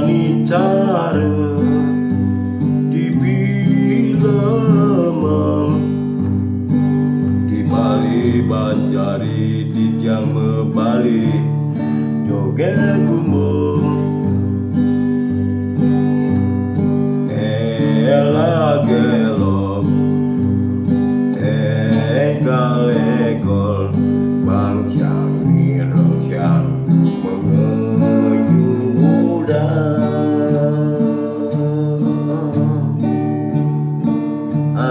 jani cara di bilemang di Bali Banjari di tiang mebali joget gumbung ela gelok galekol bang siang mireng siang mengeyuda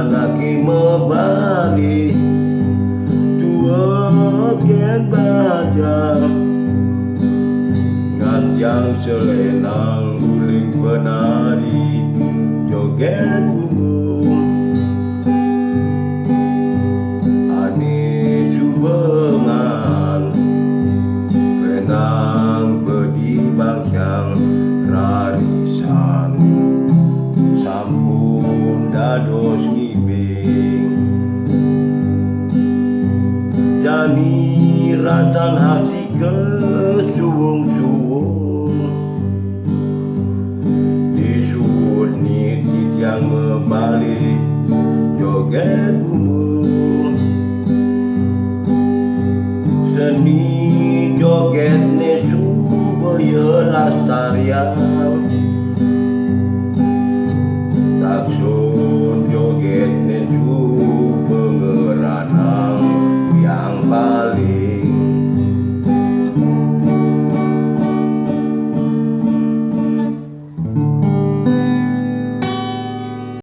anaki mebali tua gen bajar ngantiang selenang guling penari joget bumbung ani subengan penang bedi bangsyang rarisan sampun dados ngibing jani ratan hati ke suwung-suwung disebut niti tiang mebali joget bumbung seni joget ne supaya lastarian tak